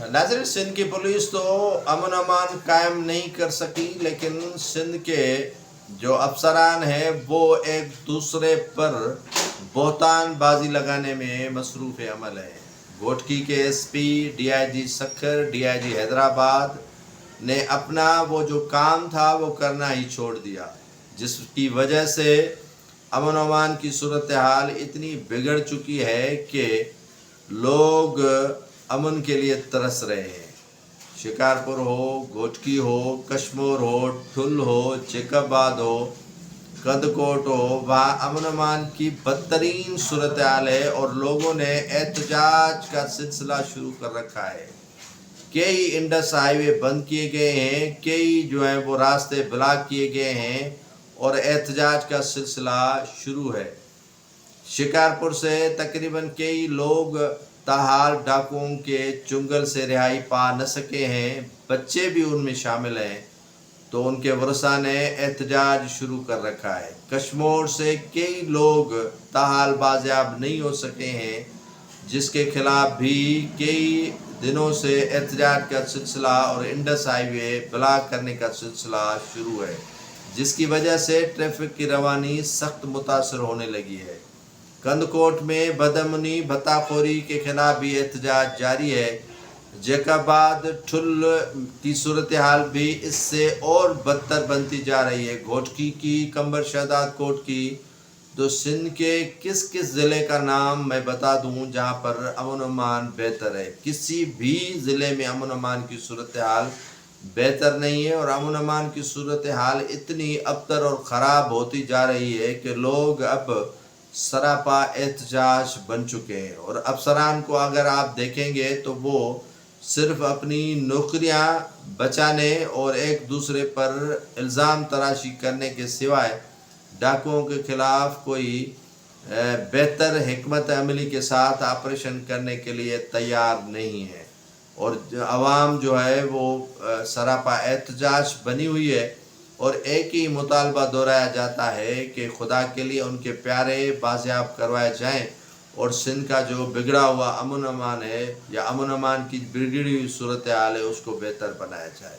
नाज़रीन, सिंध की पुलिस तो अमन अमान कायम नहीं कर सकी, लेकिन सिंध के जो अफसरान हैं वो एक दूसरे पर बहतान बाजी लगाने में मसरूफ़ अमल है। घोटकी के SP, DIG Sukkur, DIG Hyderabad ने अपना वो जो काम था वो करना ही छोड़ दिया, जिसकी वजह से अमन अमान की सूरत हाल इतनी बिगड़ चुकी है कि लोग अमन के लिए तरस रहे हैं। शिकारपुर हो, घोटकी हो, कश्मीर हो, ठुल हो, जेकबाद हो, कदकोट हो, वहाँ अमन अमान की बदतरीन सूरत हाल है और लोगों ने एहतजाज का सिलसिला शुरू कर रखा है। कई इंडस हाईवे बंद किए गए हैं, कई जो है वो रास्ते ब्लॉक किए गए हैं और एहतजाज का सिलसिला शुरू है। शिकारपुर से तकरीबन कई लोग ताहाल डाकुओं के चुंगल से रिहाई पा न सके हैं, बच्चे भी उनमें शामिल हैं, तो उनके वरसा ने एहतजाज शुरू कर रखा है। कश्मीर से कई लोग ताहाल बाजियाब नहीं हो सके हैं, जिसके खिलाफ भी कई दिनों से एहतजाज का सिलसिला और इंडस हाईवे ब्लॉक करने का सिलसिला शुरू है, जिसकी वजह से ट्रैफिक की रवानी सख्त मुतासर होने लगी है। कंदकोट में बदअमनी भत्ताखोरी के खिलाफ भी एहतजाज जारी है। जेकबाद ठुल की सूरत हाल भी इससे और बदतर बनती जा रही है। घोटकी की, कंबर शहदाद कोट की, तो सिंध के किस किस ज़िले का नाम मैं बता दूं जहां पर अमन अमान बेहतर है। किसी भी ज़िले में अमन अमान की सूरत हाल बेहतर नहीं है और अमन अमान की सूरत हाल इतनी अबतर और ख़राब होती जा रही है कि लोग अब सरापा एहतजाज बन चुके हैं। और अफसरान को अगर आप देखेंगे तो वो सिर्फ अपनी नौकरियां बचाने और एक दूसरे पर इल्ज़ाम तराशी करने के सिवाय डाकुओं के खिलाफ कोई बेहतर हिकमत अमली के साथ ऑपरेशन करने के लिए तैयार नहीं है। और आवाम जो है वो सरापा एहतजाज बनी हुई है और एक ही मुतालबा दोहराया जाता है कि खुदा के लिए उनके प्यारे बाजियाब करवाए जाएं और सिंध का जो बिगड़ा हुआ अमन अमान है या अमन अमान की बिगड़ी हुई सूरत हाल है उसको बेहतर बनाया जाए।